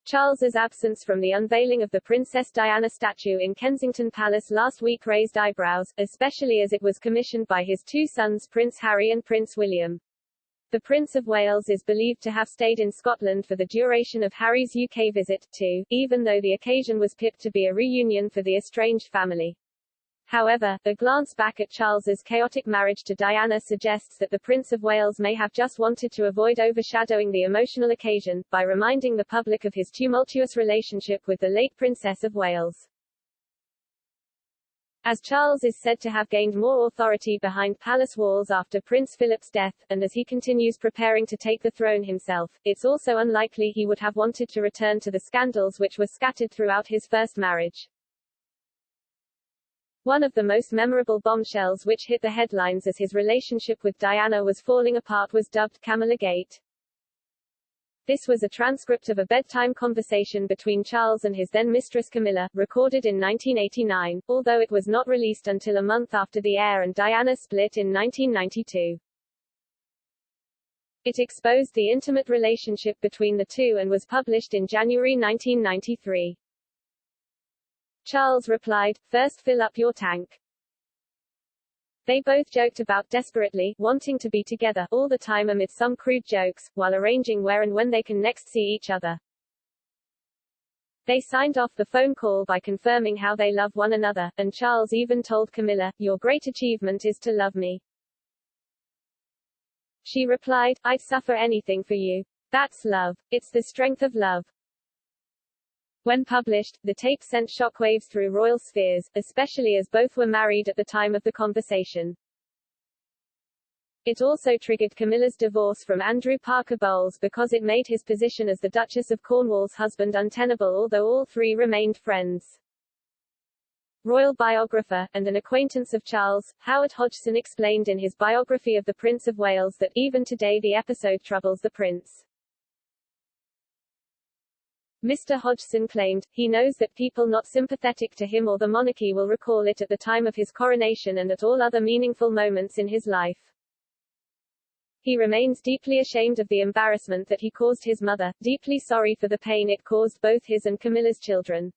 Charles's absence from the unveiling of the Princess Diana statue in Kensington Palace last week raised eyebrows, especially as it was commissioned by his two sons Prince Harry and Prince William. The Prince of Wales is believed to have stayed in Scotland for the duration of Harry's UK visit, too, even though the occasion was picked to be a reunion for the estranged family. However, a glance back at Charles's chaotic marriage to Diana suggests that the Prince of Wales may have just wanted to avoid overshadowing the emotional occasion, by reminding the public of his tumultuous relationship with the late Princess of Wales. As Charles is said to have gained more authority behind palace walls after Prince Philip's death, and as he continues preparing to take the throne himself, it's also unlikely he would have wanted to return to the scandals which were scattered throughout his first marriage. One of the most memorable bombshells which hit the headlines as his relationship with Diana was falling apart was dubbed Camilla Gate. This was a transcript of a bedtime conversation between Charles and his then-mistress Camilla, recorded in 1989, although it was not released until a month after the heir and Diana split in 1992. It exposed the intimate relationship between the two and was published in January 1993. Charles replied, "First fill up your tank." They both joked about desperately wanting to be together all the time amid some crude jokes, while arranging where and when they can next see each other. They signed off the phone call by confirming how they love one another, and Charles even told Camilla, "Your great achievement is to love me." She replied, "I'd suffer anything for you. That's love. It's the strength of love." When published, the tape sent shockwaves through royal spheres, especially as both were married at the time of the conversation. It also triggered Camilla's divorce from Andrew Parker Bowles because it made his position as the Duchess of Cornwall's husband untenable, although all three remained friends. Royal biographer, and an acquaintance of Charles, Howard Hodgson explained in his biography of the Prince of Wales that even today the episode troubles the prince. Mr. Hodgson claimed, he knows that people not sympathetic to him or the monarchy will recall it at the time of his coronation and at all other meaningful moments in his life. He remains deeply ashamed of the embarrassment that he caused his mother, deeply sorry for the pain it caused both his and Camilla's children.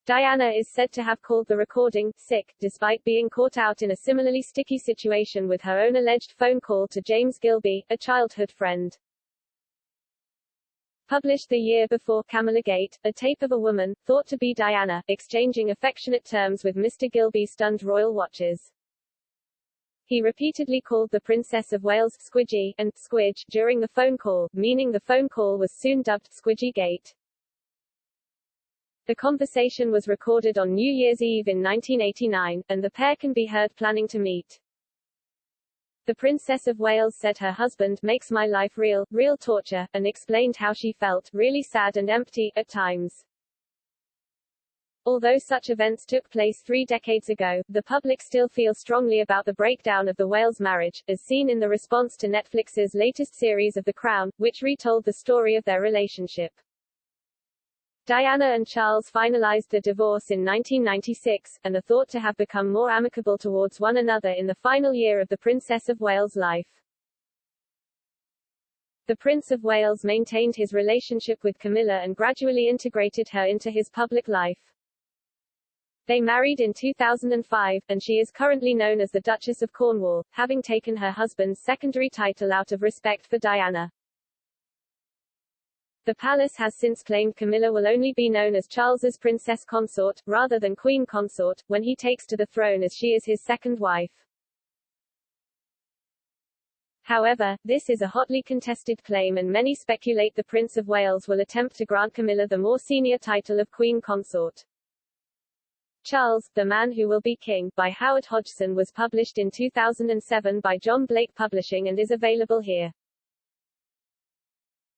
Diana is said to have called the recording sick, despite being caught out in a similarly sticky situation with her own alleged phone call to James Gilby, a childhood friend. Published the year before Camilla Gate, a tape of a woman, thought to be Diana, exchanging affectionate terms with Mr. Gilby stunned royal watchers. He repeatedly called the Princess of Wales Squidgy and Squidge during the phone call, meaning the phone call was soon dubbed Squidgy Gate. The conversation was recorded on New Year's Eve in 1989, and the pair can be heard planning to meet. The Princess of Wales said her husband makes my life real torture, and explained how she felt really sad and empty at times. Although such events took place 3 decades ago, the public still feels strongly about the breakdown of the Wales marriage, as seen in the response to Netflix's latest series of The Crown, which retold the story of their relationship. Diana and Charles finalized the divorce in 1996, and are thought to have become more amicable towards one another in the final year of the Princess of Wales' life. The Prince of Wales maintained his relationship with Camilla and gradually integrated her into his public life. They married in 2005, and she is currently known as the Duchess of Cornwall, having taken her husband's secondary title out of respect for Diana. The palace has since claimed Camilla will only be known as Charles's princess consort, rather than queen consort, when he takes to the throne, as she is his second wife. However, this is a hotly contested claim, and many speculate the Prince of Wales will attempt to grant Camilla the more senior title of queen consort. Charles, The Man Who Will Be King, by Howard Hodgson was published in 2007 by John Blake Publishing and is available here.